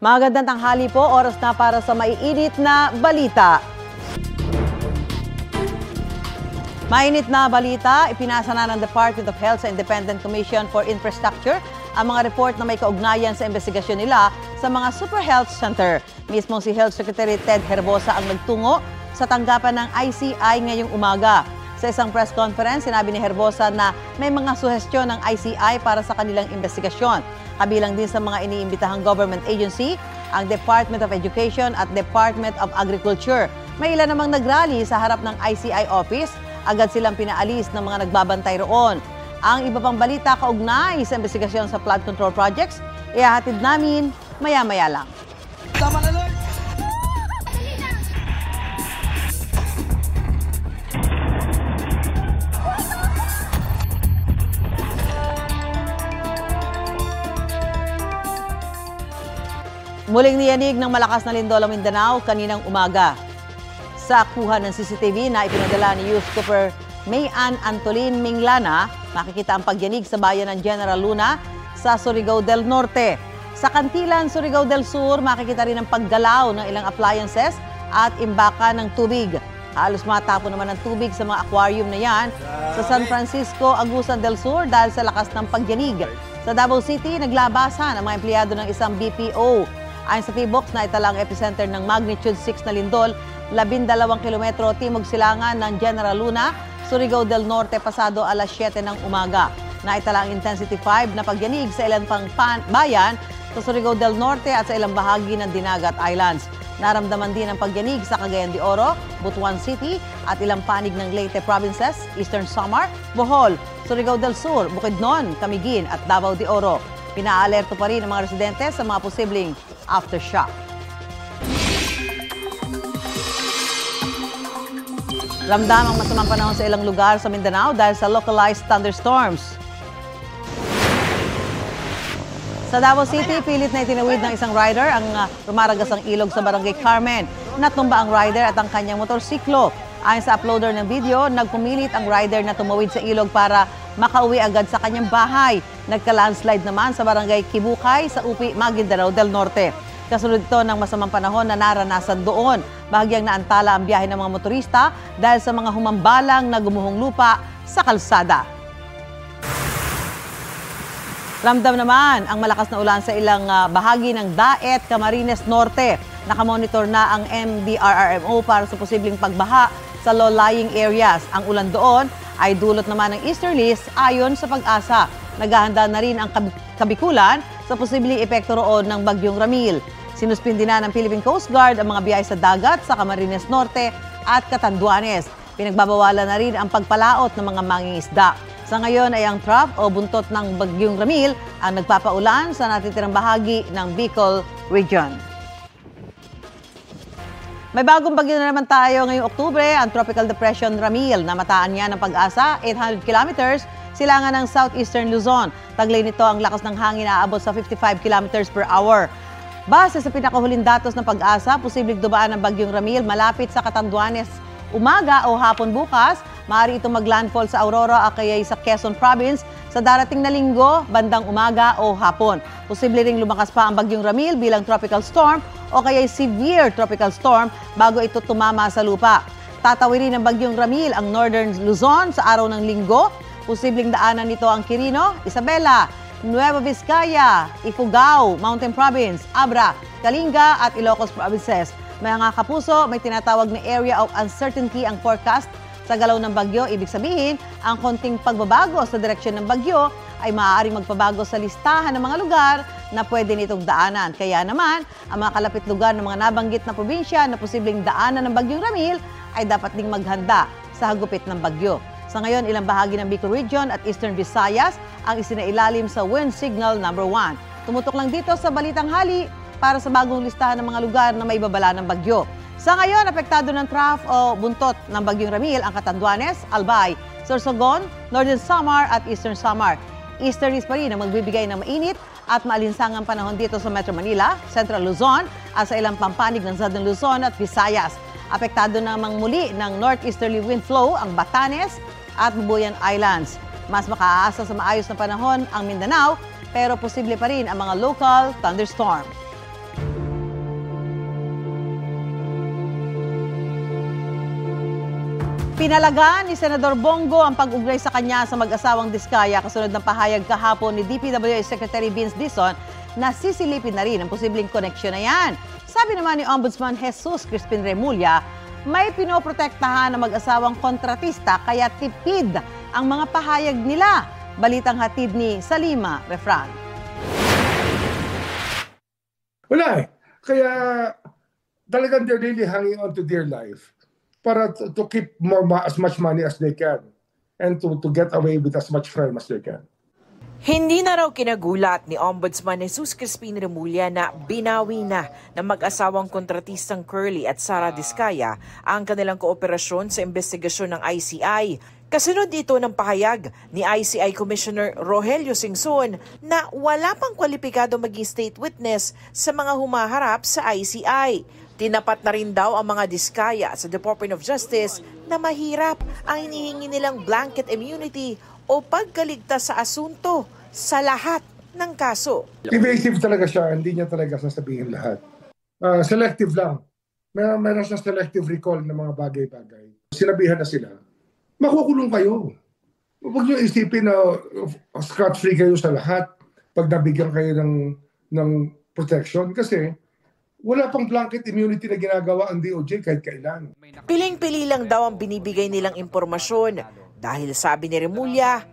Magandang tanghali po, oras na para sa maiinit na balita. Mainit na balita, ipinasa na ng Department of Health sa Independent Commission for Infrastructure ang mga report na may kaugnayan sa investigasyon nila sa mga Super Health Center. Mismo si Health Secretary Ted Herbosa ang nagtungo sa tanggapan ng ICI ngayong umaga. Sa isang press conference, sinabi ni Herbosa na may mga suhestyon ng ICI para sa kanilang investigasyon. Kabilang din sa mga iniimbitahang government agency, ang Department of Education at Department of Agriculture. May ilan namang nagrally sa harap ng ICI office, agad silang pinaalis ng mga nagbabantay roon. Ang iba pang balita kaugnay sa investigasyon sa flood control projects, ihahatid namin maya-maya lang. Muling niyanig ng malakas na lindol ang Mindanao kaninang umaga. Sa kuha ng CCTV na ipinadala ni Youth Cooper Mayan Antolin Minglana, makikita ang pagyanig sa bayan ng General Luna sa Surigao del Norte. Sa Cantilan, Surigao del Sur, makikita rin ang paggalaw ng ilang appliances at imbaka ng tubig. Halos matapon naman ng tubig sa mga aquarium na yan sa San Francisco, Agusan del Sur dahil sa lakas ng pagyanig. Sa Davao City, naglabasan ang mga empleyado ng isang BPO. Ayon sa T-Box na italang epicenter ng magnitude 6 na lindol, 12 kilometro timog silangan ng General Luna, Surigao del Norte pasado alas 7 ng umaga. Naitala ang intensity 5 na pagyanig sa ilang pang bayan sa Surigao del Norte at sa ilang bahagi ng Dinagat Islands. Naramdaman din ang pagyanig sa Cagayan de Oro, Butuan City at ilang panig ng Leyte Provinces, Eastern Samar, Bohol, Surigao del Sur, Bukidnon, Camiguin at Davao de Oro. Pinaalerto pa rin ang mga residente sa mga posibleng aftershock. Ramdam ang masamang panahon sa ilang lugar sa Mindanao dahil sa localized thunderstorms. Sa Davao City, pilit na itinawid ng isang rider ang rumaragasang ilog sa Barangay Carmen. Natumba ang rider at ang kanyang motorsiklo. Ayon sa uploader ng video, nagpumilit ang rider na tumawid sa ilog para makauwi agad sa kanyang bahay. Nagka-landslide naman sa Barangay Kibukay sa Upi, Maguindanao del Norte. Kasunod ito ng masamang panahon na naranasan doon. Bahagyang naantala ang biyahe ng mga motorista dahil sa mga humambalang na gumuhong lupa sa kalsada. Ramdam naman ang malakas na ulan sa ilang bahagi ng Daet, Camarines Norte. Nakamonitor na ang MDRRMO para sa posibleng pagbaha sa low-lying areas. Ang ulan doon ay dulot naman ng easterlies ayon sa Pag-asa. Naghahanda na rin ang Kabikulan sa posibleng epekto roon ng Bagyong Ramil. Sinuspindi na ng Philippine Coast Guard ang mga biyahe sa dagat sa Camarines Norte at Catanduanes. Pinagbabawalan na rin ang pagpalaot ng mga mangingisda. Sa ngayon ay ang trough o buntot ng Bagyong Ramil ang nagpapaulan sa natitirang bahagi ng Bicol Region. May bagong bagyo na naman tayo ngayong Oktubre, ang Tropical Depression Ramil. Namataan niya ng Pag-asa, 800 kilometers, silangan ng southeastern Luzon. Taglay nito ang lakas ng hangin na aabot sa 55 kilometers per hour. Base sa pinakahuling datos ng Pag-asa, posibleng dumaan ng Bagyong Ramil malapit sa Catanduanes umaga o hapon bukas. Maaari itong maglandfall sa Aurora o kaya sa Quezon Province sa darating na linggo, bandang umaga o hapon. Posible ring lumakas pa ang Bagyong Ramil bilang tropical storm o kaya severe tropical storm bago ito tumama sa lupa. Tatawirin ng Bagyong Ramil ang northern Luzon sa araw ng linggo. Posibleng daanan nito ang Quirino, Isabela, Nueva Vizcaya, Ifugao, Mountain Province, Abra, Kalinga at Ilocos Provinces. Mga kapuso, may tinatawag na area of uncertainty ang forecast sa galaw ng bagyo. Ibig sabihin, ang konting pagbabago sa direksyon ng bagyo ay maaaring magpabago sa listahan ng mga lugar na pwede nitong daanan. Kaya naman, ang mga kalapit lugar ng mga nabanggit na probinsya na posibleng daanan ng Bagyong Ramil ay dapat ding maghanda sa hagupit ng bagyo. Sa ngayon, ilang bahagi ng Bicol Region at Eastern Visayas ang isinailalim sa Wind Signal number 1. Tumutok lang dito sa Balitang Hali para sa bagong listahan ng mga lugar na may babala ng bagyo. Sa ngayon, apektado ng trough o buntot ng Bagyong Ramil ang Catanduanes, Albay, Sorsogon, Northern Samar at Eastern Samar. Easterlies pa rin ang magbibigay ng mainit at maalinsangang panahon dito sa Metro Manila, Central Luzon at sa ilang pampanig ng Southern Luzon at Visayas. Apektado namang muli ng northeasterly wind flow ang Batanes at Bubuyan Islands. Mas makaaasa sa maayos na panahon ang Mindanao pero posible pa rin ang mga local thunderstorm. Pinalagaan ni Senador Bongo ang pag-ugnay sa kanya sa mag-asawang Diskaya kasunod ng pahayag kahapon ni DPWH Secretary Vince Dizon na sisilipin na rin ang posibleng koneksyon na yan. Sabi naman ni Ombudsman Jesus Crispin Remulla, may pinoprotektahan ng mag-asawang kontratista kaya tipid ang mga pahayag nila. Balitang hatid ni Salima Refran. Wala eh. Kaya talagang they're really hanging on to their life para to keep as much money as they can and to get away with as much crime as they can. Hindi na raw kinagulat ni Ombudsman Jesus Crispin Remulla na binawi na ng mag-asawang kontratistang Curly at Sara Diskaya ang kanilang kooperasyon sa investigasyon ng ICI. Kasunod dito ng pahayag ni ICI Commissioner Rogelio Singson na wala pang kwalipikado maging state witness sa mga humaharap sa ICI. Tinapat na rin daw ang mga Diskaya sa Department of Justice na mahirap ang hinihingi nilang blanket immunity o pagkaligtas sa asunto sa lahat ng kaso. Evasive talaga siya, hindi niya talaga sasabihin lahat. Selective lang. Meron siya selective recall ng mga bagay-bagay. Sinabihan na sila, makukulong kayo. Huwag niyo isipin na scot-free kayo sa lahat pag nabigyan kayo ng protection kasi wala pang blanket immunity na ginagawa ang DOJ kahit kailan. Piling-pili lang daw ang binibigay nilang impormasyon dahil sabi ni Remulla,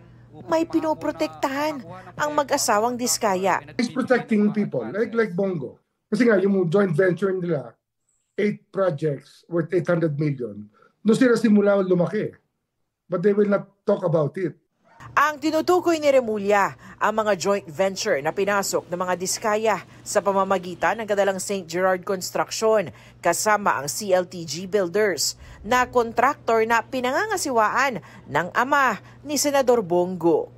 may pinoprotektahan ang mag-asawang Diskaya. He's protecting people like Bongo. Kasi nga yung joint venture nila, 8 projects worth 800 million. Doon sila simula lumaki. But they will not talk about it. Ang tinutukoy ni Remulla ang mga joint venture na pinasok ng mga Diskaya sa pamamagitan ng kadalang St. Gerard Construction kasama ang CLTG Builders na kontraktor na pinangangasiwaan ng ama ni Senador Bongo.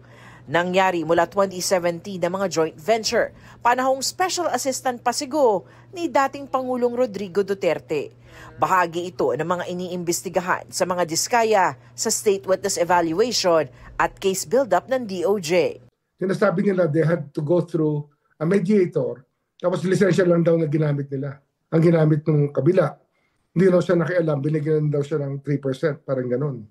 Nangyari mula 2017 ng mga joint venture, panahong Special Assistant Pasigo ni dating Pangulong Rodrigo Duterte. Bahagi ito ng mga iniimbestigahan sa mga Diskaya sa State Witness Evaluation at case build-up ng DOJ. Sinasabi nila they had to go through a mediator, tapos lisensya lang daw na ginamit nila. Ang ginamit ng kabila. Hindi raw siya nakialam, binigyan daw siya ng 3%, parang ganun.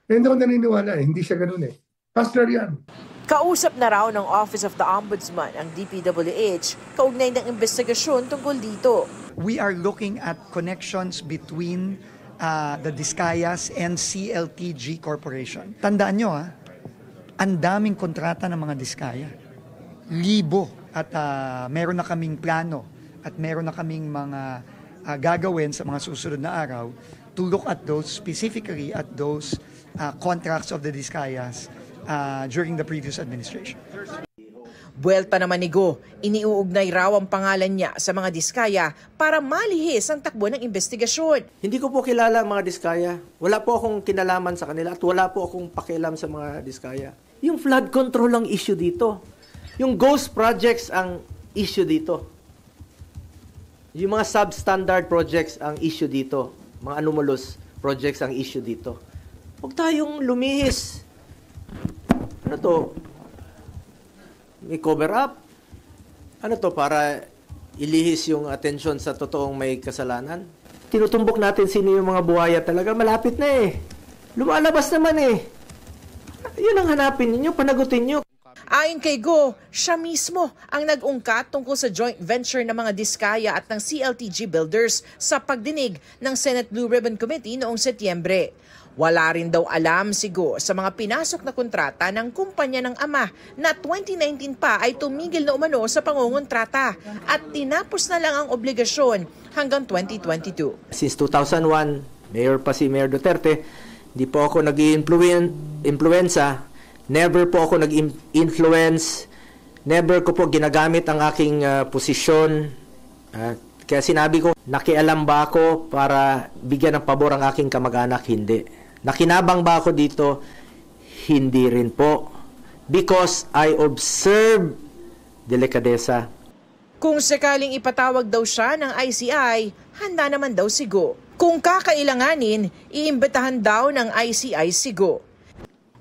Hindi ako naniniwala hindi siya ganun eh. Hustler yan. Kausap na raw ng Office of the Ombudsman ang DPWH kaugnay ng investigasyon tungkol dito. We are looking at connections between the Diskayas and CLTG Corporation. Tandaan nyo ang daming kontrata ng mga Diskaya. Libo. At meron na kaming plano at meron na kaming mga gagawin sa mga susunod na araw to look at those, specifically at those contracts of the Diskayas during the previous administration. Buwelta naman ni Go, iniuugnay raw ang pangalan niya sa mga Diskaya para malihis ang takbo ng investigasyon. Hindi ko po kilala ang mga Diskaya. Wala po akong kinalaman sa kanila at wala po akong pakialam sa mga Diskaya. Yung flood control ang issue dito. Yung ghost projects ang issue dito. Yung mga substandard projects ang issue dito. Mga anomalous projects ang issue dito. Huwag tayong lumihis. Ano to? May cover up? Ano to, para ilihis yung atensyon sa totoong may kasalanan? Tinutumbok natin sino yung mga buhaya talaga. Malapit na eh. Lumalabas naman eh. Yun ang hanapin ninyo, panagutin nyo. Ayon kay Go, siya mismo ang nag-ungkat tungkol sa joint venture ng mga Diskaya at ng CLTG Builders sa pagdinig ng Senate Blue Ribbon Committee noong Setyembre. Wala rin daw alam si Go sa mga pinasok na kontrata ng kumpanya ng ama na 2019 pa ay tumigil na umano sa pangungontrata at tinapos na lang ang obligasyon hanggang 2022. Since 2001, Mayor pa si Mayor Duterte, hindi po ako nag-influenza, never po ako nag-influence, never ko po ginagamit ang aking posisyon. Kaya sinabi ko, nakialam ba ako para bigyan ng pabor ang aking kamag-anak? Hindi. Nakinabang ba ako dito? Hindi rin po. Because I observe delikadesa. Kung sakaling ipatawag daw siya ng ICI, handa naman daw si Go. Kung kakailanganin, iimbitahan daw ng ICI si Go.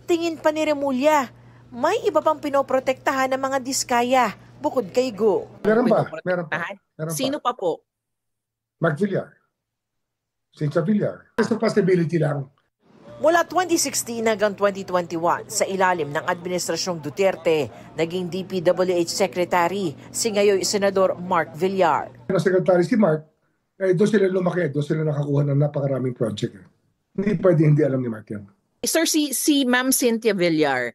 Tingin pa ni Remulla, may iba pang pinoprotektahan ng mga Diskaya bukod kay Go. Meron pa. Meron pa. Sino pa po? Mark Villar. Cynthia Villar. It's a possibility lang. Mula 2016 hanggang 2021, sa ilalim ng Administrasyong Duterte, naging DPWH Secretary si ngayon Senador Mark Villar. Ang Secretary si Mark, doon sila lumaki, doon sila nakakuha ng napakaraming project. Hindi pwede hindi alam ni Mark yan. Sir, si Ma'am Cynthia Villar,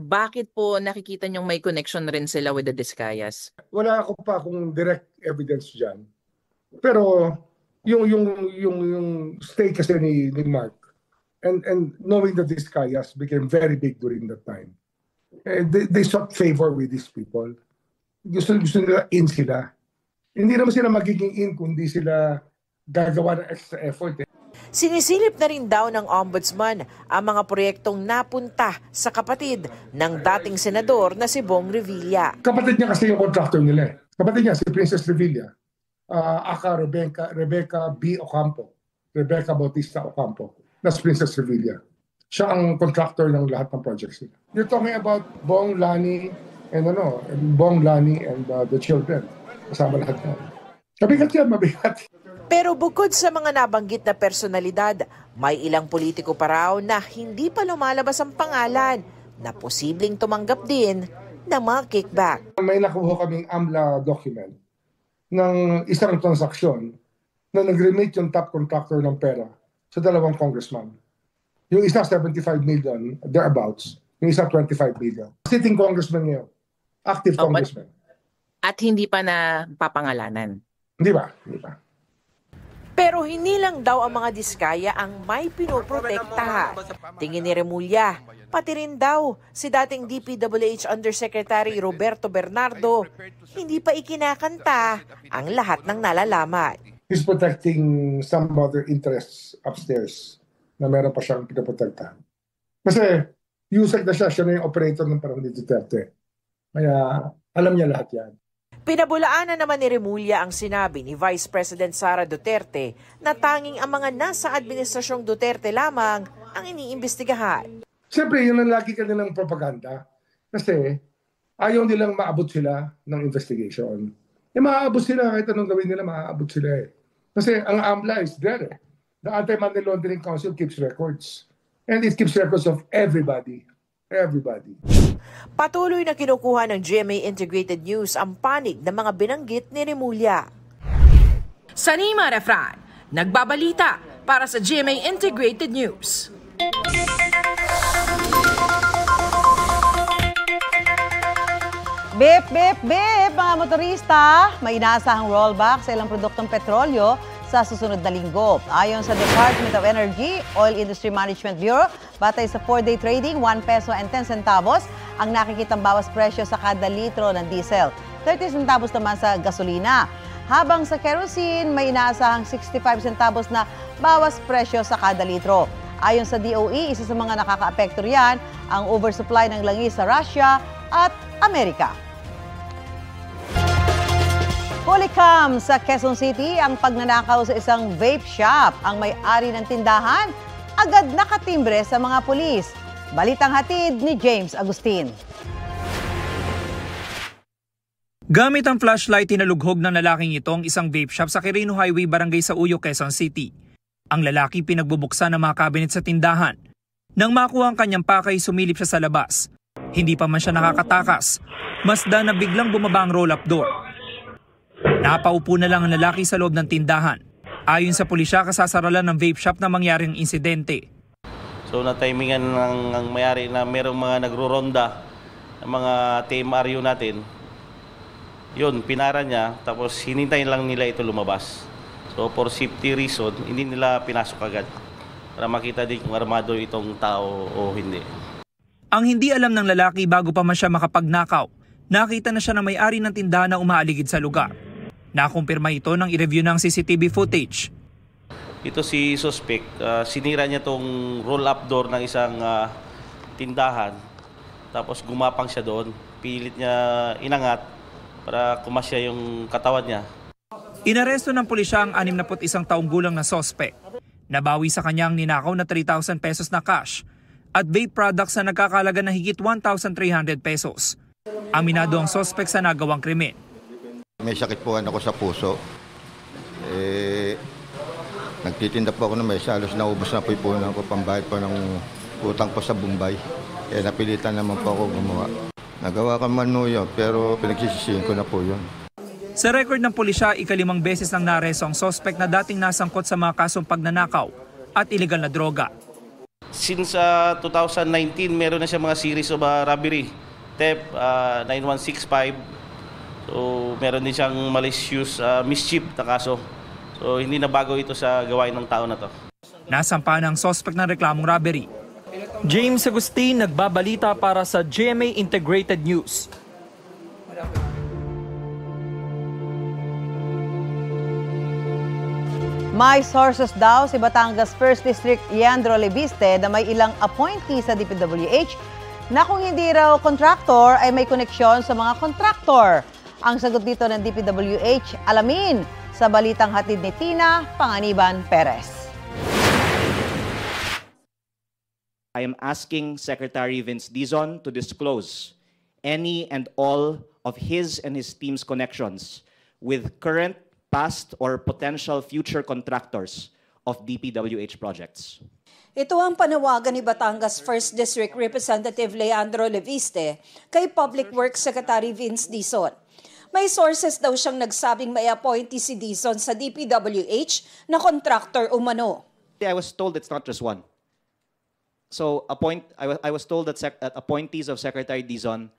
bakit po nakikita niyong may connection rin sila with the Discayas? Wala ako pa akong direct evidence dyan. Pero yung stay kasi ni Mark, and knowing that these Discayas became very big during that time, they sought favor with these people. Gusto nila in sila. Hindi naman sila magiging in kundi sila gagawa ng extra effort. Sinisilip na rin daw ng Ombudsman ang mga proyektong napunta sa kapatid ng dating senador na si Bong Revilla. Kapatid niya kasi yung contractor nila. Kapatid niya si Princess Revilla, aka Rebecca B. Ocampo, Rebecca Bautista Ocampo. That's Princess Revilla. Siya ang contractor ng lahat ng projects nila. You're talking about Bong, Lani, and the children. Kasama lahat na. Mabigat yan, mabigat. Pero bukod sa mga nabanggit na personalidad, may ilang politiko pa raw na hindi pa lumalabas ang pangalan na posibleng tumanggap din ng mga kickback. May nakuha kaming AMLA document ng isang transaksyon na nag-remit yung top contractor ng pera sa dalawang congressman. Yung isa 75 million, thereabouts. Yung isa 25 million. Sitting congressman ngayon. Active congressman. At hindi pa na papangalanan? Hindi ba? Hindi ba? Pero hindi lang daw ang mga Diskaya ang may pinoprotektahan. Tingin ni Remulla, pati rin daw si dating DPWH Undersecretary Roberto Bernardo, hindi pa ikinakanta ang lahat ng nalalaman. He's protecting some other interests upstairs na meron pa siyang pinoprotektahan. Kasi usag na siya na yung operator ng panahon ni Duterte. Kaya alam niya lahat yan. Pinabulaanan naman ni Remulla ang sinabi ni Vice President Sara Duterte na tanging ang mga nasa Administrasyong Duterte lamang ang iniimbestigahan. Siyempre, yun ang lagi kanilang propaganda. Kasi ayaw nilang maabot sila ng investigation. Maaabot sila, kahit anong gawin nila, maaabot sila . Kasi ang AMLA is there . The Anti-Money Laundering Council keeps records. And it keeps records of everybody. Everybody. Patuloy na kinukuha ng GMA Integrated News ang panig ng mga binanggit ni Remulla. Sanima Refran, nagbabalita para sa GMA Integrated News. Bip, bip, bip, mga motorista! May inaasahang rollback sa ilang produktong petrolyo sa susunod na linggo. Ayon sa Department of Energy, Oil Industry Management Bureau, batay sa 4-day trading, 1 peso and 10 centavos ang nakikitang bawas presyo sa kada litro ng diesel. 30 centavos naman sa gasolina. Habang sa kerosene, may inaasahang 65 centavos na bawas presyo sa kada litro. Ayon sa DOE, isa sa mga nakakaapekto riyan ang oversupply ng langis sa Russia at Amerika. Hulikam sa Quezon City ang pagnanakaw sa isang vape shop. Ang may-ari ng tindahan agad nakatimbre sa mga pulis. Balitang hatid ni James Agustin. Gamit ang flashlight, tinalughog ng lalaking ito ang isang vape shop sa Quirino Highway, Barangay Sauyo, Quezon City. Ang lalaki pinagbubuksan ng mga cabinet sa tindahan. Nang makuha ang kanyang pakay, sumilip siya sa labas. Hindi pa man siya nakakatakas. Masda na biglang bumaba ang roll-up door. Napaupo na lang ang lalaki sa loob ng tindahan. Ayon sa pulisya, kasasaralan ng vape shop na mangyaring insidente. So na-timingan ng mayari na merong mga nagro-ronda ng mga TMRU natin. Yun, pinara niya, tapos hinintayin lang nila ito lumabas. So for safety reason, hindi nila pinasok agad para makita din kung armado itong tao o hindi. Ang hindi alam ng lalaki bago pa man siya makapagnakaw, nakita na siya ng may-ari ng tindahan na umaaligid sa lugar. Nakumpirma ito nang i-review ng CCTV footage. Ito si suspect, sinira niya tong roll-up door ng isang tindahan. Tapos gumapang siya doon, pilit niya inangat para kumasya yung katawan niya. Inaresto ng pulisya ang 61 taong gulang na suspect. Nabawi sa kanyang ninakaw na 3,000 pesos na cash at vape products na nagkakalaga ng higit 1,300 pesos. Aminado ang suspect sa nagawang krimen. May sakit po ako sa puso. Nagtitinda po ako ng mesa, halos naubos na po yung puhunan ko, pambayad po ng utang po sa Bombay. Kaya napilitan naman po ako gumawa. Nagawa ka man yun, pero pinagsisisihin ko na po yun. Sa record ng pulisya, ika-5 beses nang nareso ang suspect na dating nasangkot sa mga kasong pagnanakaw at iligal na droga. Since 2019, meron na siya mga series of robbery, theft, 9165. So meron din siyang malicious mischief na kaso. So hindi na bago ito sa gawain ng tao na to. Nasampa ng suspect ng reklamong robbery. James Agustin, nagbabalita para sa GMA Integrated News. May sources daw si Batangas 1st District Leandro Leviste na may ilang appointee sa DPWH na kung hindi raw contractor ay may koneksyon sa mga contractor. Ang sagot dito ng DPWH, alamin sa balitang hatid ni Tina Panganiban Perez. I am asking Secretary Vince Dizon to disclose any and all of his and his team's connections with current, past, or potential future contractors of DPWH projects. Ito ang panawagan ni Batangas 1st District Representative Leandro Leviste kay Public Works Secretary Vince Dizon. May sources daw siyang nagsabing may appointee si Dizon sa DPWH na contractor umano. I was told it's not just one. So I was told that appointees of Secretary Dizon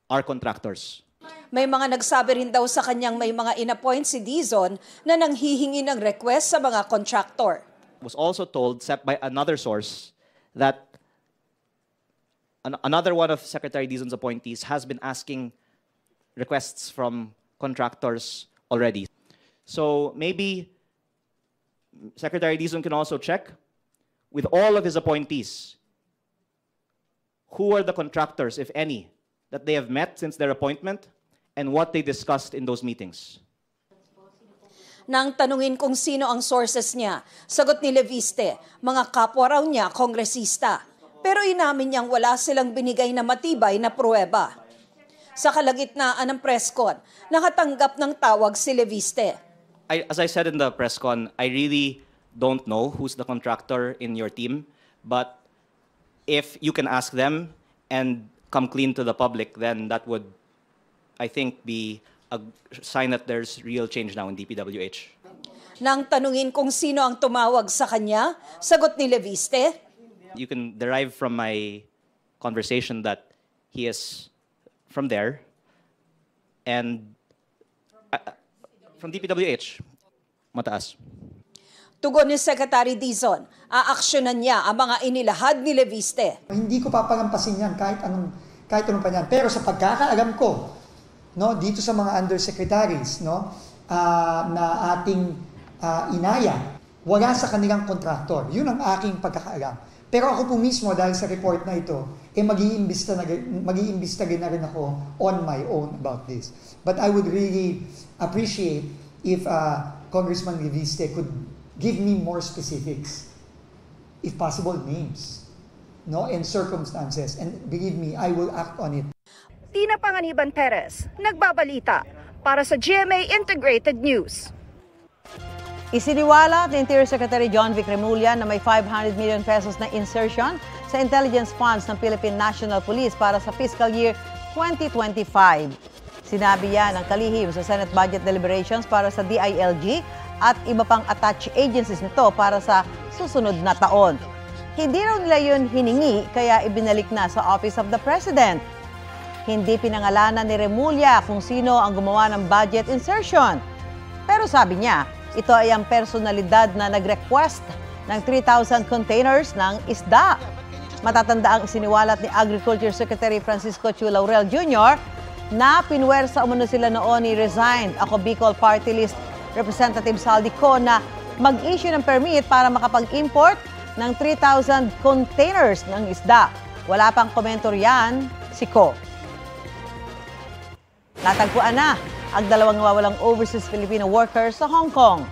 are contractors. May mga nagsabi rin daw sa kanyang may mga inappoint si Dizon na nanghihingi ng request sa mga contractor. I was also told by another source that another one of Secretary Dizon's appointees has been asking requests from contractors already. So maybe Secretary Dizon can also check with all of his appointees who are the contractors, if any, that they have met since their appointment and what they discussed in those meetings. Nang tanungin kung sino ang sources niya, sagot ni Leviste, mga kapwa raw niya kongresista. Pero inamin niyang wala silang binigay na matibay na pruweba. Sa kalagitnaan ng presscon, nakatanggap ng tawag si Leviste. As I said in the presscon, I really don't know who's the contractor in your team, but if you can ask them and come clean to the public, then that would, I think, be a sign that there's real change now in DPWH. Nang tanungin kung sino ang tumawag sa kanya, sagot ni Leviste, you can derive from my conversation that he is from there, and from DPWH, mataas. Tugon ni Secretary Dizon, aaksyonan niya ang mga inilahad ni Leviste. Hindi ko papalampasin yan kahit anong pa yan. Pero sa pagkakaalam ko, no, dito sa mga undersecretaries, no, na ating inaya, wala sa kanilang kontraktor. Yun ang aking pagkakaalam. Pero ako po mismo, dahil sa report na ito, mag-iimbista na rin ako on my own about this. But I would really appreciate if Congressman Leviste could give me more specifics, if possible, names, no, and circumstances. And believe me, I will act on it. Tina Panganiban Perez, nagbabalita para sa GMA Integrated News. Isiniwala ni Interior Secretary John Vic Remulla na may 500 million pesos na insertion sa intelligence funds ng Philippine National Police para sa fiscal year 2025. Sinabi yan ng kalihim sa Senate Budget Deliberations para sa DILG at iba pang attached agencies nito para sa susunod na taon. Hindi raw nila yun hiningi kaya ibinalik na sa Office of the President. Hindi pinangalanan ni Remulla kung sino ang gumawa ng budget insertion. Pero sabi niya, ito ay ang personalidad na nag-request ng 3,000 containers ng isda. Matatanda ang isiniwalat ni Agriculture Secretary Francisco Chu Laurel Jr. na pinwersa umano sila noon ni resigned Ako Bicol Party List Representative Saldi Co na mag-issue ng permit para makapag-import ng 3,000 containers ng isda. Wala pang komentor yan si Co. Natagpuan na ang dalawang nawawalang overseas Filipino workers sa Hong Kong.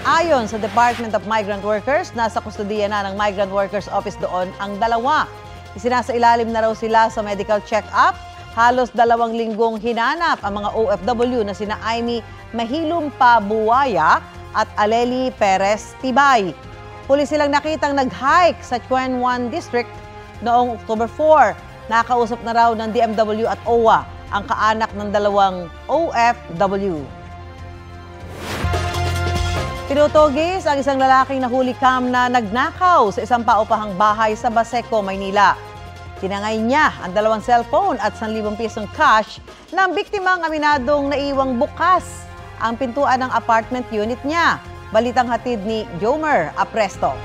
Ayon sa Department of Migrant Workers, nasa kustodiya na ng Migrant Workers Office doon ang dalawa. Isinasailalim na raw sila sa medical check-up. Halos 2 linggong hinanap ang mga OFW na sina Amy Mahilum Pabuaya at Aleli Perez Tibay. Huli silang nakitang nag-hike sa Chuen Wan District noong October 4. Nakausap na raw ng DMW at OWA ang kaanak ng dalawang OFW. Tinutugis ang isang lalaking nahuli na nagnakaw sa isang paupahang bahay sa Baseco, Maynila. Tinangay niya ang dalawang cellphone at 1,000 pisong cash ng biktimang aminadong naiwang bukas ang pintuan ng apartment unit niya. Balitang hatid ni Jomer Apresto.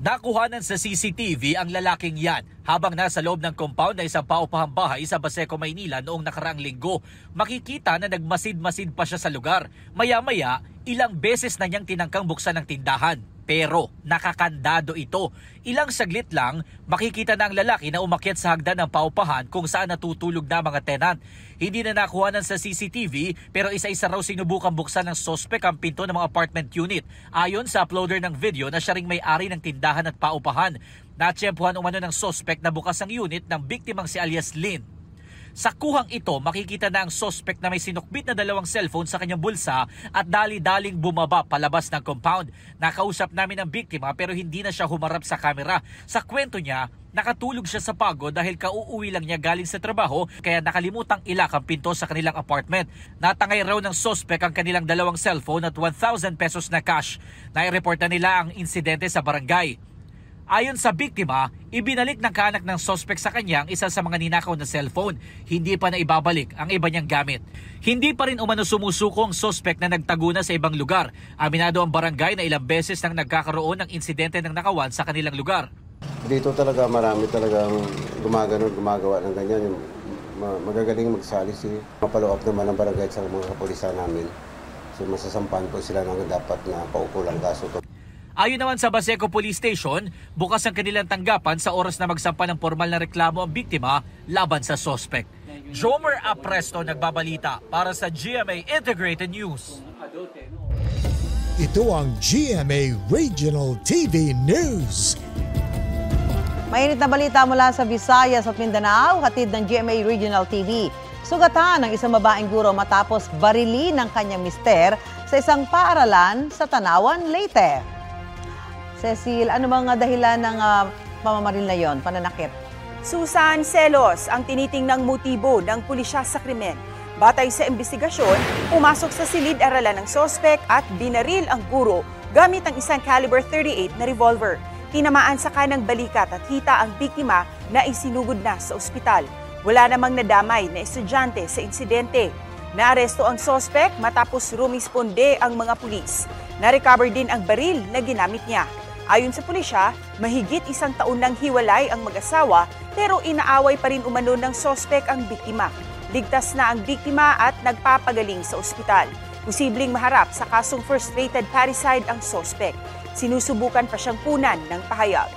Nakuhanan sa CCTV ang lalaking yan habang nasa loob ng compound na isang paupahang bahay sa Baseco, Maynila noong nakaraang linggo. Makikita na nagmasid-masid pa siya sa lugar. Maya-maya, ilang beses na niyang tinangkang buksan ng tindahan. Pero nakakandado ito. Ilang saglit lang, makikita na ang lalaki na umakyat sa hagdan ng paupahan kung saan natutulog na mga tenant. Hindi na nakuhanan sa CCTV pero isa-isa raw sinubukang buksan ng sospek ang pinto ng mga apartment unit. Ayon sa uploader ng video na siya ring may-ari ng tindahan at paupahan. Natsyempuhan umano ng sospek na bukas ang unit ng biktimang si alias Lynn. Sa kuhang ito, makikita na ang sospek na may sinukbit na dalawang cellphone sa kanyang bulsa at dali-daling bumaba palabas ng compound. Nakausap namin ang biktima pero hindi na siya humarap sa kamera. Sa kwento niya, nakatulog siya sa pagod dahil kauuwi lang niya galing sa trabaho kaya nakalimutang ilak ang pinto sa kanilang apartment. Natangay raw ng sospek ang kanilang dalawang cellphone at 1,000 pesos na cash. Nai-report na nila ang insidente sa barangay. Ayon sa biktima, ibinalik ng kaanak ng sospek sa kanya ang isa sa mga ninakaw na cellphone. Hindi pa na ibabalik ang iba niyang gamit. Hindi pa rin umano sumusuko ang sospek na nagtago na sa ibang lugar. Aminado ang barangay na ilang beses nang nagkakaroon ng insidente ng nakawan sa kanilang lugar. Dito talaga marami talagang gumagawa ng ganyan. Yung magagaling magsalis. Mapalo up naman ang barangay sa mga kapulisan namin. So masasampan po sila ng dapat na paukulang kaso. Ayon naman sa Baseco Police Station, bukas ang kanilang tanggapan sa oras na magsampa ng formal na reklamo ang biktima laban sa sospek. Jomer Apresto nagbabalita para sa GMA Integrated News. Ito ang GMA Regional TV News. Mainit na balita mula sa Visayas at Mindanao, hatid ng GMA Regional TV. Sugatan ng isang babaeng guro matapos barili ng kanyang mister sa isang paaralan sa Tanawan, Leyte. Cecil, ano bang dahilan ng pamamaril na yon, pananakit? Susan, selos ang tinitingnang motibo ng pulisya sa krimen. Batay sa investigasyon, pumasok sa silid-aralan ng sospek at binaril ang guro gamit ang isang caliber 38 na revolver. Tinamaan sa kanang balikat at hita ang biktima na isinugod na sa ospital. Wala namang nadamay na estudyante sa insidente. Naaresto ang sospek matapos rumisponde ang mga pulis. Na-recover din ang baril na ginamit niya. Ayon sa pulisya, mahigit 1 taon nang hiwalay ang mag-asawa pero inaaway pa rin umano ng sospek ang biktima. Ligtas na ang biktima at nagpapagaling sa ospital. Posibleng maharap sa kasong frustrated parricide ang sospek. Sinusubukan pa siyang punan ng pahayag.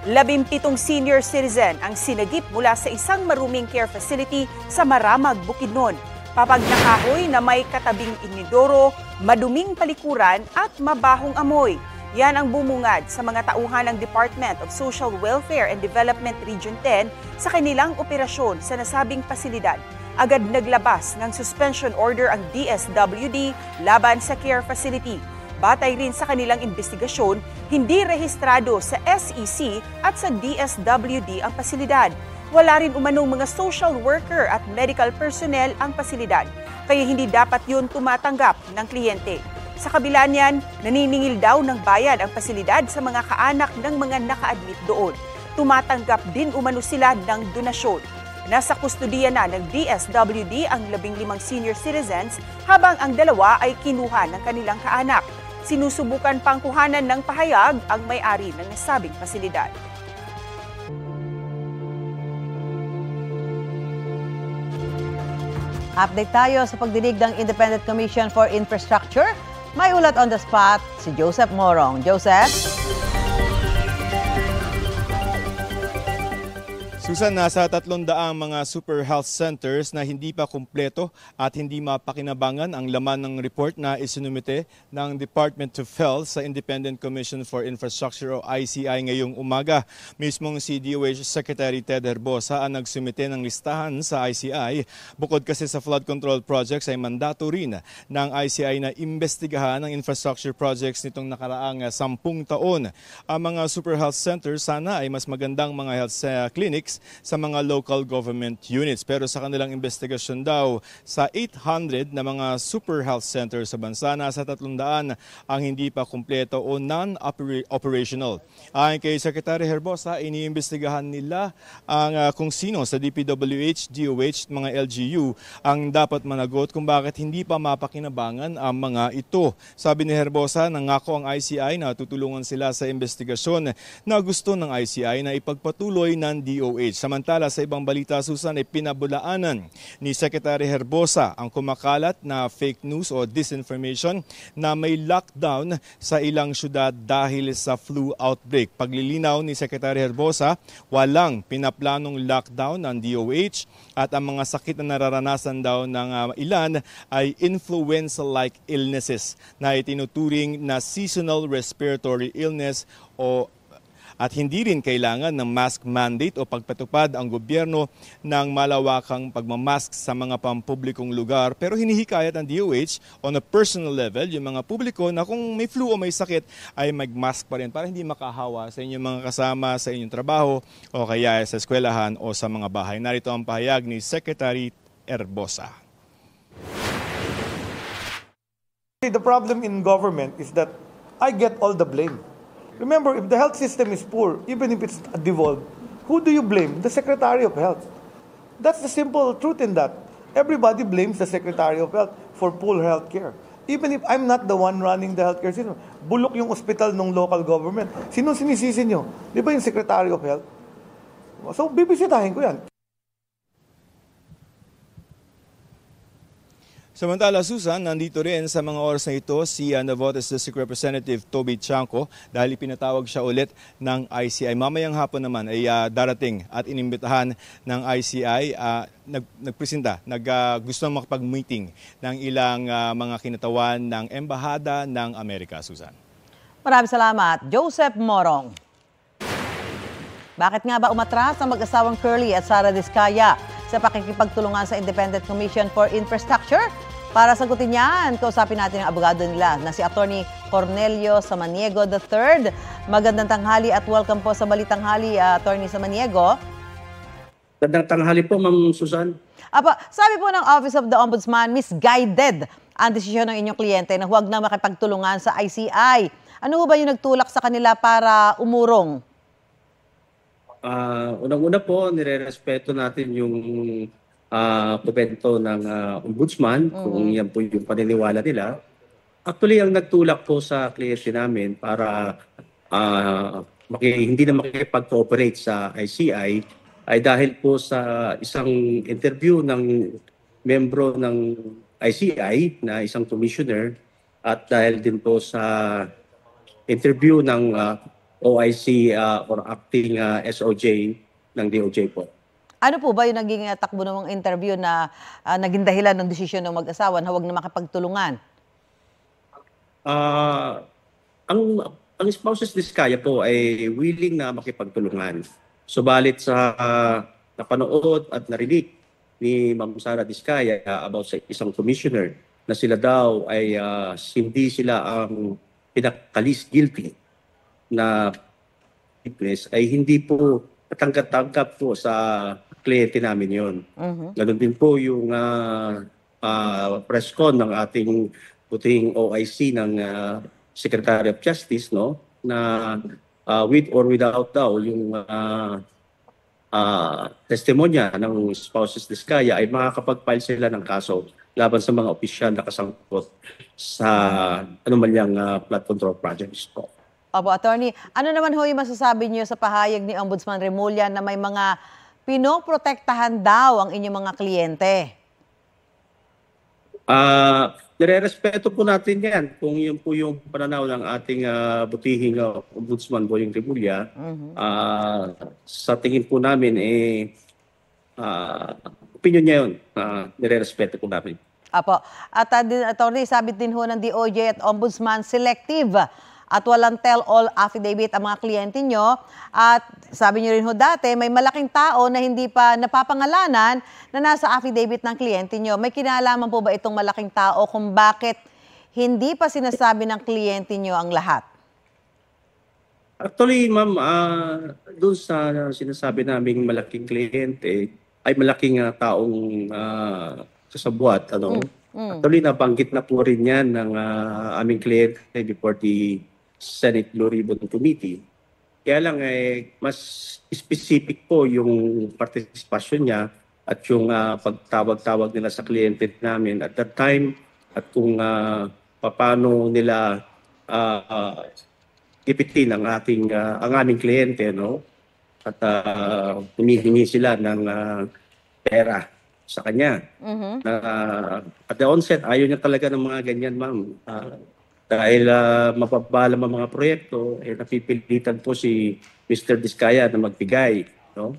17 senior citizen ang sinagip mula sa isang maruming care facility sa Maramag, Bukidnon. Papag na kahoy na may katabing inidoro, maduming palikuran at mabahong amoy. Yan ang bumungad sa mga tauhan ng Department of Social Welfare and Development Region 10 sa kanilang operasyon sa nasabing pasilidad. Agad naglabas ng suspension order ang DSWD laban sa care facility. Batay rin sa kanilang investigasyon, hindi rehistrado sa SEC at sa DSWD ang pasilidad. Wala rin umanong mga social worker at medical personnel ang pasilidad, kaya hindi dapat yun tumatanggap ng kliyente. Sa kabila niyan, naniningil daw ng bayad ang pasilidad sa mga kaanak ng mga naka-admit doon. Tumatanggap din umano sila ng donasyon. Nasa kustudiya na ng DSWD ang 15 senior citizens habang ang 2 ay kinuha ng kanilang kaanak. Sinusubukan pang kuhanan ng pahayag ang may-ari ng nasabing pasilidad. Update tayo sa pagdinig ng Independent Commission for Infrastructure. May ulat on the spot si Joseph Morong. Joseph? Susan, nasa 300 mga super health centers na hindi pa kumpleto at hindi mapakinabangan ang laman ng report na isinumite ng Department of Health sa Independent Commission for Infrastructure o ICI ngayong umaga. Mismong si DOH Secretary Ted Herbosa ang nagsumite ng listahan sa ICI. Bukod kasi sa flood control projects ay mandato rin ng ICI na imbestigahan ang infrastructure projects nitong nakaraang 10 taon. Ang mga super health centers sana ay mas magandang mga health clinics sa mga local government units. Pero sa kanilang investigasyon daw, sa 800 na mga super health centers sa bansa, nasa 300 ang hindi pa kumpleto o non-operational. Ayon kay Secretary Herbosa, iniimbestigahan nila ang kung sino sa DPWH, DOH, mga LGU ang dapat managot kung bakit hindi pa mapakinabangan ang mga ito. Sabi ni Herbosa, nangako ang ICI na tutulungan sila sa investigasyon na gusto ng ICI na ipagpatuloy ng DOH. Samantala sa ibang balita, Susan, ay pinabulaanan ni Secretary Herbosa ang kumakalat na fake news o disinformation na may lockdown sa ilang syudad dahil sa flu outbreak. Paglilinaw ni Secretary Herbosa, walang pinaplanong lockdown ng DOH at ang mga sakit na nararanasan daw ng ilan ay influenza-like illnesses na itinuturing na seasonal respiratory illness at hindi rin kailangan ng mask mandate o pagpatupad ang gobyerno ng malawakang pagmamask sa mga pampublikong lugar. Pero hinihikayat ng DOH on a personal level, yung mga publiko na kung may flu o may sakit ay mag-mask pa rin para hindi makahawa sa inyong mga kasama, sa inyong trabaho o kaya sa eskwelahan o sa mga bahay. Narito ang pahayag ni Secretary Herbosa. The problem in government is that I get all the blame. Remember, if the health system is poor, even if it's devolved, who do you blame? The Secretary of Health. That's the simple truth in that. Everybody blames the Secretary of Health for poor health care. Even if I'm not the one running the healthcare system, bulok yung ospital ng local government. Sino sinisisi nyo? Di ba yung Secretary of Health? So, bibisitahin ko yan. Samantala, Susan, nandito rin sa mga oras na ito si Navotas District Representative Toby Chanco dahil pinatawag siya ulit ng ICI. Mamayang hapon naman ay darating at inimbitahan ng ICI, gusto makapag-meeting ng ilang mga kinatawan ng Embahada ng Amerika, Susan. Maraming salamat, Joseph Morong. Bakit nga ba umatras ang mag-asawang Curly at Sara Diskaya sa pakikipagtulungan sa Independent Commission for Infrastructure? Para sagutin yan, kausapin natin ang abogado nila na si Attorney Cornelio Samaniego III. Magandang tanghali at welcome po sa Balitang Hali, Attorney Samaniego. Magandang tanghali po, Ma'am Susan. Sabi po ng Office of the Ombudsman, misguided ang desisyon ng inyong kliyente na huwag na makipagtulungan sa ICI. Ano ba yung nagtulak sa kanila para umurong? Unang-una po, nire-respeto natin yung komento ng ombudsman, kung yan po yung paniniwala nila. Actually, ang nagtulak po sa kliyente namin para hindi na makipag-cooperate sa ICI ay dahil po sa isang interview ng membro ng ICI na isang commissioner at dahil din po sa interview ng OIC or acting SOJ ng DOJ po. Ano po ba yung naging takbo ng interview na naging dahilan ng desisyon ng mag-asawa na huwag na makipagtulungan? Ang spouses Diskaya po ay willing na makipagtulungan. Subalit sa napanood at narinig ni Ma'am Sara Diskaya about sa isang commissioner na sila daw ay hindi sila ang pinaka-least guilty na witness ay hindi po katangkat-tangkap po sa kliyente namin yon. Ganon din po yung press con ng ating puting OIC ng Secretary of Justice, no, na with or without daw yung testimonya ng spouses Diskaya ay makakapag-file sila ng kaso laban sa mga opisyal na kasangkot sa anumanyang flood control projects po. Opo, Attorney, ano naman ho yung masasabi niyo sa pahayag ni Ombudsman Remulla na may mga pinoprotektahan daw ang inyong mga kliyente? Nire-respeto po natin yan. Kung yun po yung pananaw ng ating butihing Ombudsman Boyeng Rimulya, sa tingin po namin, opinion niya yun. Nire-respeto po namin. Apo. At attorney, sabit din ho ng DOJ at Ombudsman, selective at walang tell-all affidavit ang mga kliyente nyo. At sabi nyo rin ho dati, may malaking tao na hindi pa napapangalanan na nasa affidavit ng kliyente nyo. May kinalaman po ba itong malaking tao kung bakit hindi pa sinasabi ng kliyente nyo ang lahat? Actually, ma'am, doon sa sinasabi naming malaking kliyente, ay malaking taong kasabwat. Actually, nabanggit na po rin yan ng aming kliyente before the Senate Blue Ribbon Committee. Kaya lang, mas specific po yung participation niya at yung pagtawag-tawag nila sa kliyente namin at that time at kung paano nila ipitin ang aming kliyente, no? At humihingi sila ng pera sa kanya. At the onset, ayaw niya talaga ng mga ganyan, ma'am. Dahil mapabalam ang mga proyekto, napipilitan po si Mr. Diskaya na magbigay. No?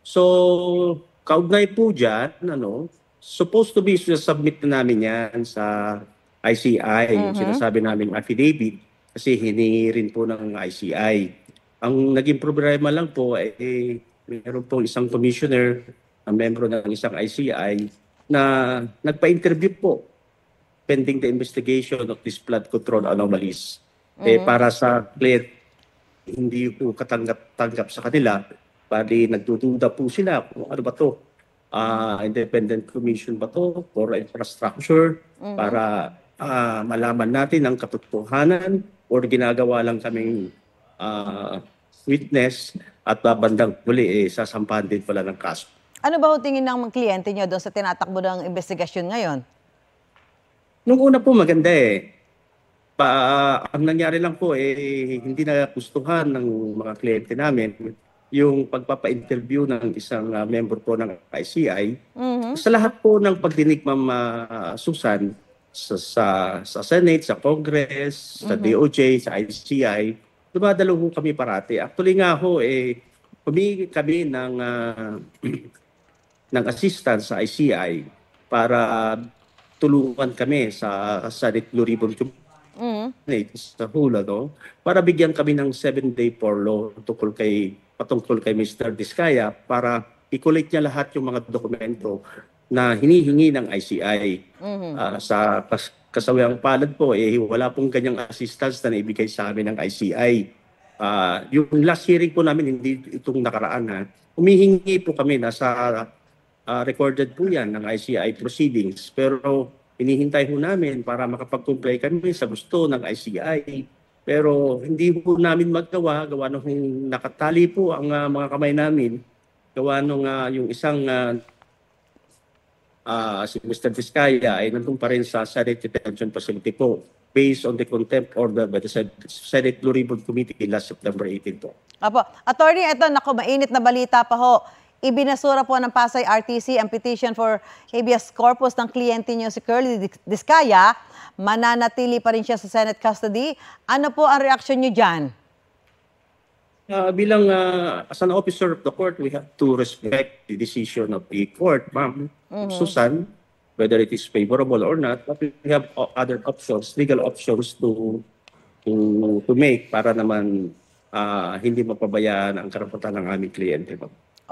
So, kaugnay po dyan, supposed to be submit na namin yan sa ICI. Sinasabi namin affidavit kasi hiningi rin po ng ICI. Ang naging problema lang po ay mayroon po isang commissioner, ang membro ng isang ICI, na nagpa-interview po pending the investigation of these flood control anomalies. Para sa client, hindi po katanggap sa kanila, bali nagdududa po sila kung ano ba to, independent commission ba to for infrastructure, para malaman natin ang katotohanan or ginagawa lang kaming witness at babandang huli sasampahan din pala ng kaso. Ano ba ho tingin ng mga kliyente nyo doon sa tinatakbo ng investigasyon ngayon? Nung una po maganda ang nangyari lang po hindi na gustuhan ng mga kliyente namin yung pagpapa-interview ng isang member po ng ICI. Sa lahat po ng pagdinig, Ma'am Susan, sa Senate, sa Congress, sa DOJ, sa ICI, dumadalo po kami parati. Actually nga ho, humingi kami ng assistance sa ICI para tulungan kami sa Senate Blue Ribbon Committee sa hula, para bigyan kami ng 7-day furlough patungkol kay Mr. Diskaya para i-collect niya lahat yung mga dokumento na hinihingi ng ICI. Sa kasawiang palad po, wala pong ganyang assistance na naibigay sa amin ng ICI. Yung last hearing po namin, hindi itong nakaraan, humihingi po kami nasa recorded po yan ng ICI proceedings. Pero hinihintay po namin para makapag-comply kami sa gusto ng ICI. Pero hindi po namin gawa nung nakatali po ang mga kamay namin. Gawa nung yung isang si Mr. Diskaya ay nandun pa rin sa Senate Detention Facility po based on the contempt order by the Senate Blue Ribbon Committee last September 18 po. Apo. Attorney, ito, mainit na balita pa ho. Ibinasura po ng Pasay RTC ang petition for habeas corpus ng kliyente niyo si Curly Diskaya. Mananatili pa rin siya sa Senate custody. Ano po ang reaksyon niyo dyan? Bilang as an officer of the court, we have to respect the decision of the court, Ma'am Susan, whether it is favorable or not. But we have other options, legal options to make para naman hindi mapabayaan ang karapatan ng aming kliyente.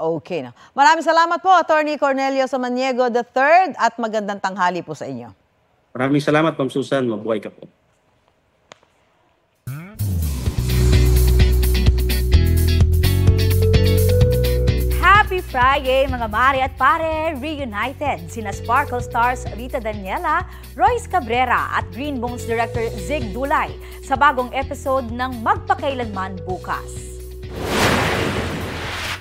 Okay na. Maraming salamat po, Attorney Cornelio Samaniego III, at magandang tanghali po sa inyo. Maraming salamat, Ma'am Susan. Mabuhay ka po. Happy Friday, mga mare at pare! Reunited sina Sparkle Stars Rita Daniela, Royce Cabrera at Green Bones Director Zig Dulay sa bagong episode ng Magpakailanman Bukas.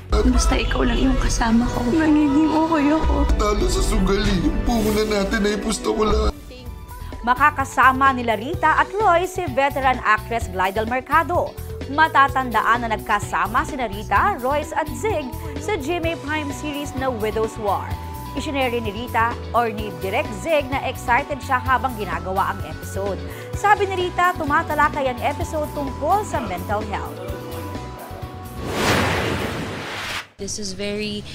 Basta ikaw lang yung kasama ko, magiging okay ako. Talo sa sugali, yung puhunan natin ay pusto ko lang. Makakasama nila Rita at Roy si veteran actress Glidel Mercado. Matatandaan na nagkasama sina Rita, Royce at Zig sa GMA Prime series na Widow's War. Isinere ni Rita or ni Direk Zig na excited siya habang ginagawa ang episode. Sabi ni Rita, tumatalakay ang episode tungkol sa mental health. This is very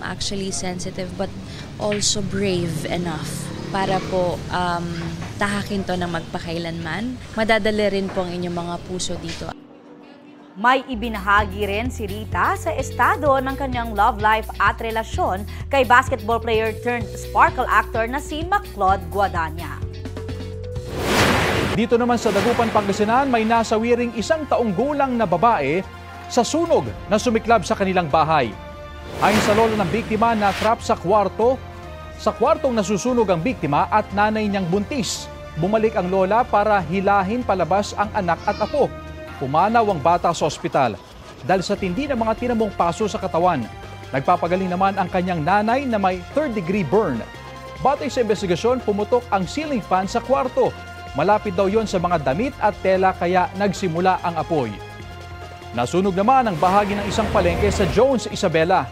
actually sensitive but also brave enough para po tahakin to ng magpakailanman. Madadali rin po ang inyong mga puso dito. May ibinahagi rin si Rita sa estado ng kanyang love life at relasyon kay basketball player turned sparkle actor na si Maclod Guadagna. Dito naman sa Dagupan, Pangasinan, may nasawiring 1 taong gulang na babae sa sunog na sumiklab sa kanilang bahay. Ayon sa lolo ng biktima, na-trap sa kwartong nasusunog ang biktima at nanay niyang buntis. Bumalik ang lola para hilahin palabas ang anak at apo. Pumanaw ang bata sa ospital dahil sa tindi ng mga tinamong paso sa katawan. Nagpapagaling naman ang kanyang nanay na may 3rd-degree burn. Batay sa investigasyon, pumutok ang ceiling fan sa kwarto. Malapit daw yon sa mga damit at tela kaya nagsimula ang apoy. Nasunog naman ang bahagi ng isang palengke sa Jones, Isabela.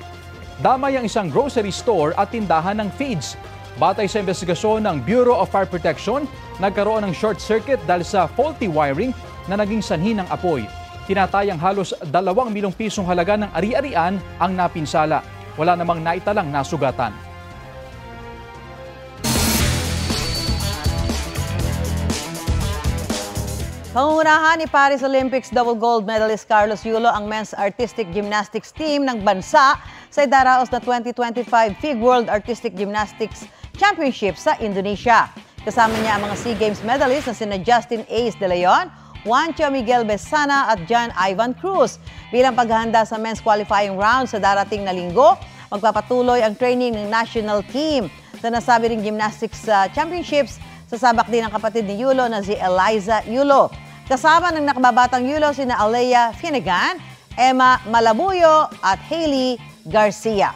Damay ang isang grocery store at tindahan ng feeds. Batay sa investigasyon ng Bureau of Fire Protection, nagkaroon ng short circuit dahil sa faulty wiring na naging sanhi ng apoy. Tinatayang halos 2 milyong pisong halaga ng ari-arian ang napinsala. Wala namang naitalang nasugatan. Pangungunahan ni Paris Olympics double gold medalist Carlos Yulo ang men's artistic gymnastics team ng bansa sa idaraos na 2025 FIG World Artistic Gymnastics Championship sa Indonesia. Kasama niya ang mga SEA Games medalists na sina Justin Ace De Leon, Juancho Miguel Besana at John Ivan Cruz. Bilang paghahanda sa men's qualifying round sa darating na linggo, magpapatuloy ang training ng national team. Sa nasabi ring gymnastics championships, sasabak din ang kapatid ni Yulo na si Eliza Yulo. Kasama ng nakababatang Yulo sina Alea Finnegan, Emma Malabuyo at Hailey Garcia.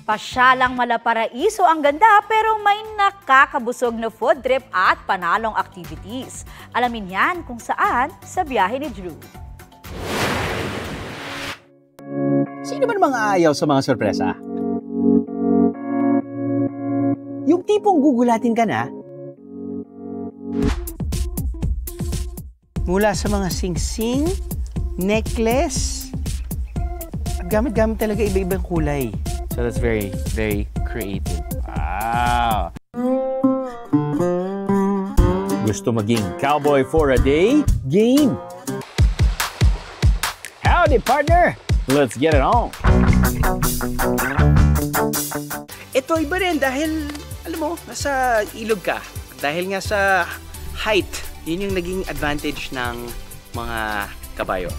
Pasyalang Malaparaiso ang ganda pero may nakakabusog na food trip at panalong activities. Alamin yan kung saan sa biyahe ni Drew. Sino ba namang aayaw sa mga sorpresa? Yung tipong gugulatin ka na, mula sa mga sing-sing, necklace, at gamit-gamit talaga iba-ibang kulay. So that's very, very creative. Wow! Gusto maging cowboy for a day? Game! Howdy, partner! Let's get it on! Ito iba rin dahil, alam mo, nasa ilog ka. Dahil nga sa height, yun yung naging advantage ng mga kabayo.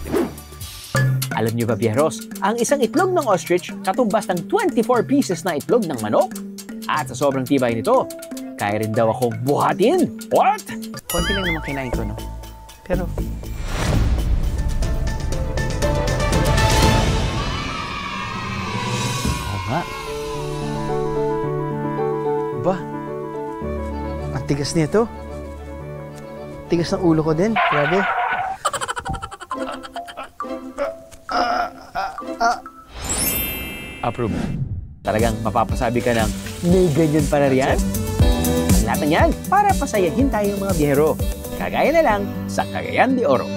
Alam niyo ba, Bieros, ang isang itlog ng ostrich katumbas ng 24 pieces na itlog ng manok? At sa sobrang tibay nito, kaya rin daw akong buhatin. What? Konti lang naman kinain ko, no? Pero... Oo nga. Ba? Ang tigas nito. Tigas ng ulo ko din. Grabe. Approve. Talagang mapapasabi ka ng may ganyan para riyan? Ang lahat ng yan para pasayahin tayong mga biyahero. Kagaya na lang sa Cagayan de Oro.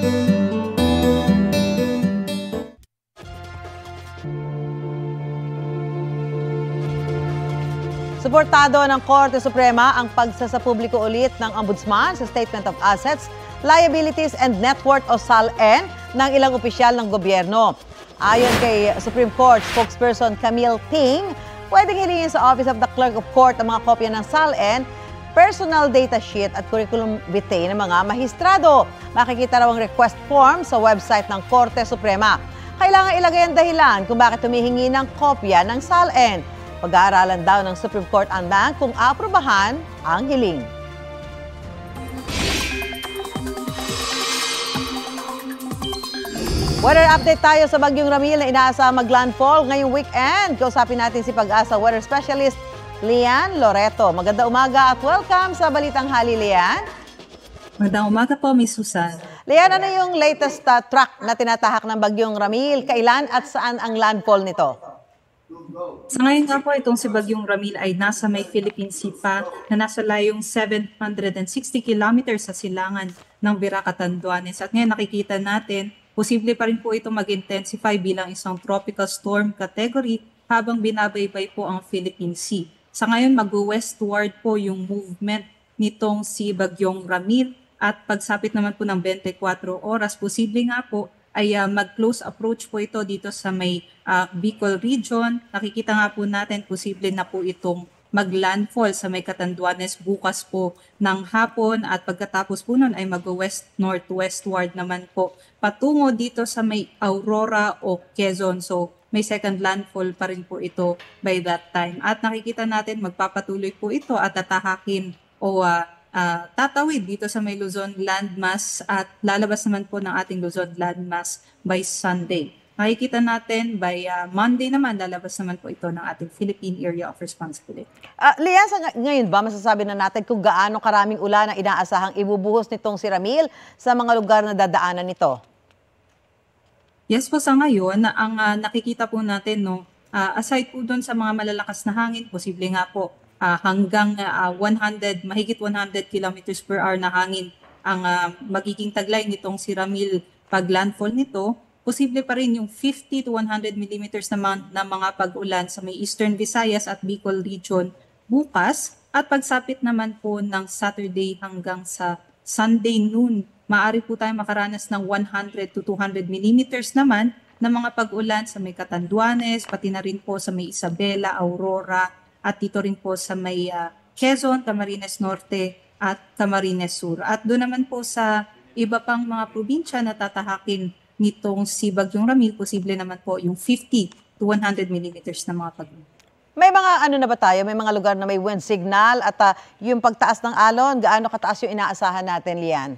Suportado ng Korte Suprema ang pagsasapubliko ulit ng Ombudsman sa Statement of Assets, Liabilities and Net Worth o SALN ng ilang opisyal ng gobyerno. Ayon kay Supreme Court spokesperson Camille Ting, pwedeng hilingin sa Office of the Clerk of Court ang mga kopya ng SALN, personal data sheet at curriculum vitae ng mga mahistrado. Makikita raw ang request form sa website ng Korte Suprema. Kailangan ilagay ang dahilan kung bakit humihingi ng kopya ng SALN. Pag-aaralan daw ng Supreme Court ang kung aprobahan ang hiling. Weather update tayo sa Bagyong Ramil na inaasahang mag-landfall ngayong weekend. Kausapin natin si Pag-asa weather specialist Lian Loreto. Magandang umaga at welcome sa Balitang Hali, Lian. Magandang umaga po, Miss Susan. Lian, ano yung latest track na tinatahak ng Bagyong Ramil? Kailan at saan ang landfall nito? Sa ngayon nga po, itong si Bagyong Ramil ay nasa may Philippine Sea pa na nasa layong 760 kilometers sa silangan ng Vira, Catanduanes. At ngayon nakikita natin, posible pa rin po ito mag-intensify bilang isang tropical storm category habang binabaybay po ang Philippine Sea. Sa ngayon, mag-westward po yung movement nitong si Bagyong Ramil at pagsapit naman po ng 24 oras, posible nga po ay mag-close approach po ito dito sa may Bicol region. Nakikita nga po natin, posible na po itong mag-landfall sa may Catanduanes bukas po ng hapon at pagkatapos po nun ay mag-west-northwestward naman po patungo dito sa may Aurora o Quezon. So may second landfall pa rin po ito by that time. At nakikita natin magpapatuloy po ito at tatahakin o tatawid dito sa may Luzon landmass at lalabas naman po ng ating Luzon landmass by Sunday. Makikita natin by Monday naman, lalabas naman po ito ng ating Philippine Area of Responsibility. Lian, ngayon ba masasabi na natin kung gaano karaming ulan ang inaasahang ibubuhos nitong si Ramil sa mga lugar na dadaanan nito? Yes po, sa ngayon, ang nakikita po natin, no, aside po doon sa mga malalakas na hangin, posible nga po hanggang mahigit 100 kilometers per hour na hangin ang magiging taglay nitong si Ramil pag landfall nito. Posible pa rin yung 50 to 100 millimeters na mga pag-ulan sa may Eastern Visayas at Bicol region bukas. At pagsapit naman po ng Saturday hanggang sa Sunday noon, maaari po tayo makaranas ng 100 to 200 millimeters naman na mga pag-ulan sa may Catanduanes, pati na rin po sa may Isabela, Aurora, at dito rin po sa may Quezon, Camarines Norte at Camarines Sur. At doon naman po sa iba pang mga probinsya na tatahakin nitong si Bagyong Ramil, posible naman po yung 50 to 100 millimeters na mga pag-ulan. May mga na ba tayo? May mga lugar na may wind signal at yung pagtaas ng alon, gaano kataas yung inaasahan natin, Lian?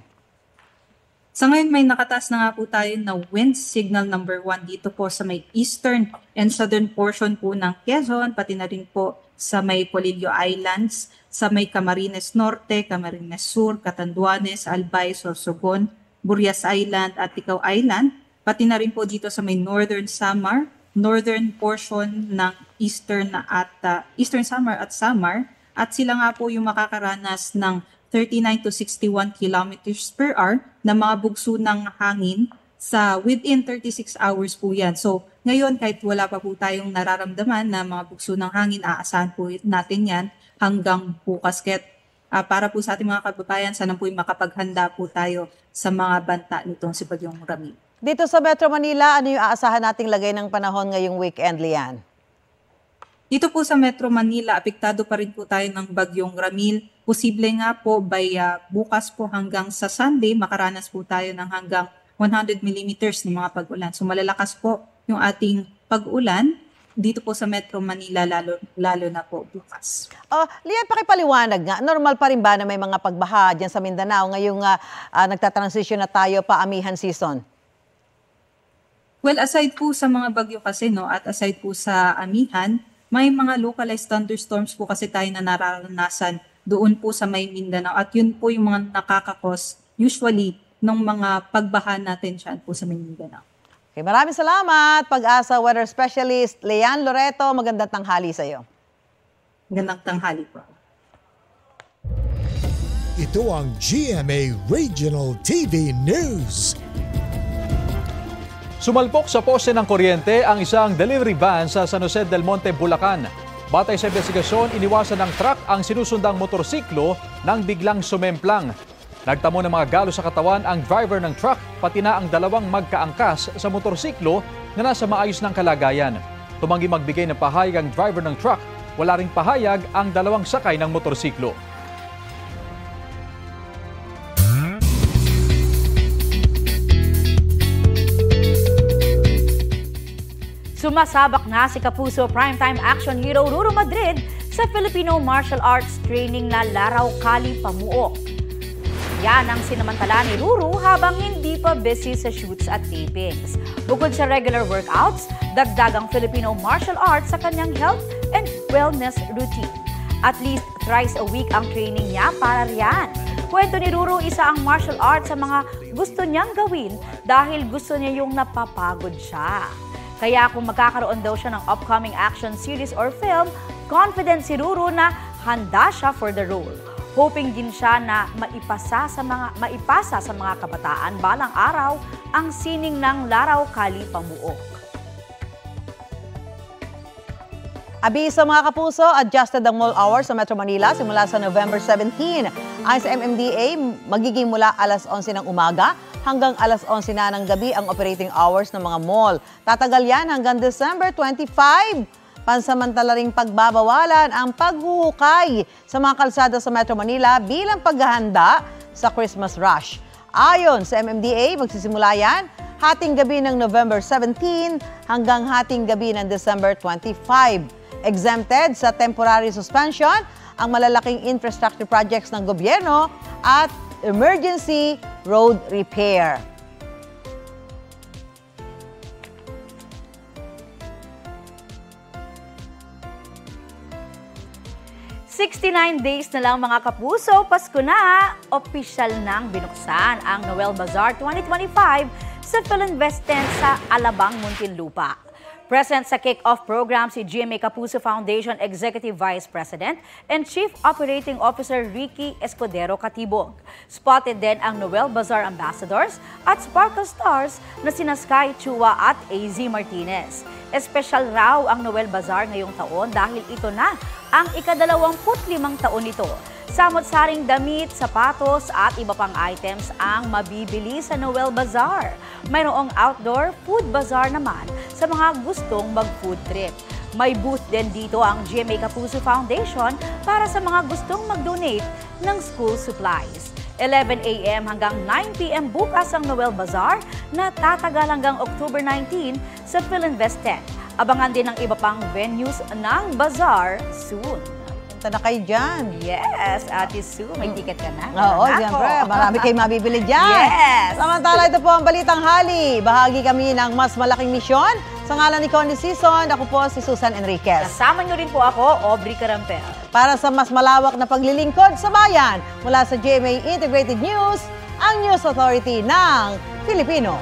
Sa ngayon, may nakataas na nga po tayo na wind signal number 1 dito po sa may eastern and southern portion po ng Quezon, pati na rin po sa may Polillo Islands, sa may Camarines Norte, Camarines Sur, Catanduanes, Albay, Sorsogon, Burias Island at Ticao Island, pati na rin po dito sa may northern Samar, northern portion ng eastern Samar at Samar, at sila nga po yung makakaranas ng 39 to 61 kilometers per hour na mga bugso ng hangin sa within 36 hours po yan. So ngayon, kahit wala pa po tayong nararamdaman na mga bugso ng hangin, aasahan po natin yan hanggang bukas. Para po sa ating mga kababayan, sana po makapaghanda po tayo sa mga banta nitong si Bagyong Ramil. Dito sa Metro Manila, ano yung aasahan nating lagay ng panahon ngayong weekend, Lian? Dito po sa Metro Manila, apektado pa rin po tayo ng Bagyong Ramil. Posible nga po by bukas po hanggang sa Sunday, makaranas po tayo ng hanggang 100 millimeters ng mga pag-ulan. So malalakas po yung ating pag-ulan dito po sa Metro Manila, lalo na po bukas. Lian, pakipaliwanag nga, normal pa rin ba na may mga pagbaha dyan sa Mindanao ngayong nagtatransition na tayo pa amihan season? Well, aside po sa mga bagyo kasi, no, at aside po sa amihan, may mga localized thunderstorms po kasi tayo na nararanasan doon po sa may Mindanao. At yun po yung mga nakakakos usually ng mga pagbaha natin dyan po sa may Mindanao. Okay, maraming salamat, Pag-asa Weather Specialist Lian Loreto. Magandang tanghali sa iyo. Magandang tanghali po. Ito ang GMA Regional TV News. Sumalpok sa poste ng kuryente ang isang delivery van sa San Jose del Monte, Bulacan. Batay sa investigasyon, iniwasan ng truck ang sinusundang motorsiklo nang biglang sumemplang. Nagtamo ng mga galo sa katawan ang driver ng truck, pati na ang dalawang magkaangkas sa motorsiklo na nasa maayos ng kalagayan. Tumanggi magbigay ng pahayag ang driver ng truck, wala ring pahayag ang dalawang sakay ng motorsiklo. Sumasabak na si Kapuso primetime action hero Ruru Madrid sa Filipino Martial Arts Training na Laraw Kali Pamuok. Yan ang sinamantala ni Ruru habang hindi pa busy sa shoots at tapings. Bukod sa regular workouts, dagdag ang Filipino martial arts sa kanyang health and wellness routine. At least thrice a week ang training niya para riyan. Kwento ni Ruru, isa ang martial arts sa mga gusto niyang gawin dahil gusto niya yung napapagod siya. Kaya kung magkakaroon daw siya ng upcoming action series or film, confident si Ruru na handa siya for the role. Hoping din siya na maipasa sa mga kabataan balang araw ang sining ng Laraw Kali Pamuok. Abiso mga kapuso, adjusted ang mall hours sa Metro Manila simula sa November 17. Ayon sa MMDA, magiging mula alas 11 ng umaga hanggang alas 11 na ng gabi ang operating hours ng mga mall. Tatagal yan hanggang December 25. Pansamantala ring pagbabawalan ang paghuhukay sa mga kalsada sa Metro Manila bilang paghahanda sa Christmas rush. Ayon sa MMDA, magsisimula yan hating gabi ng November 17 hanggang hating gabi ng December 25. Exempted sa temporary suspension ang malalaking infrastructure projects ng gobyerno at emergency road repair. "69 days na lang mga kapuso, Pasko na! Opisyal nang binuksan ang Noel Bazaar 2025 sa Philinvested sa Alabang, Muntinlupa. Present sa kick-off program si GMA Kapuso Foundation Executive Vice President and Chief Operating Officer Ricky Escudero Katibog. Spotted din ang Noel Bazaar Ambassadors at Sparkle Stars na sina Sky Chua at AZ Martinez. Espesyal raw ang Noel Bazaar ngayong taon dahil ito na ang ika-25 taon nito. Samot-saring damit, sapatos at iba pang items ang mabibili sa Noel Bazaar. Mayroong outdoor food bazaar naman sa mga gustong mag-food trip. May booth din dito ang GMA Kapuso Foundation para sa mga gustong mag-donate ng school supplies. 11 a.m. hanggang 9 p.m. bukas ang Noel Bazaar na tatagal hanggang October 19 sa Philinvested. Abangan din ang iba pang venues ng bazaar soon. Punta na kayo dyan. Yes, Ate Sue, may ticket ka na. Oo, siyempre. Marami kayong mabibili dyan. Yes. Samantala, ito po ang Balitang Hali. Bahagi kami ng mas malaking misyon. Sa ngalan ni Connie Season, ako po si Susan Enriquez. Kasama niyo rin po ako, Aubrey Carampel. Para sa mas malawak na paglilingkod sa bayan, mula sa GMA Integrated News, ang News Authority ng Filipino.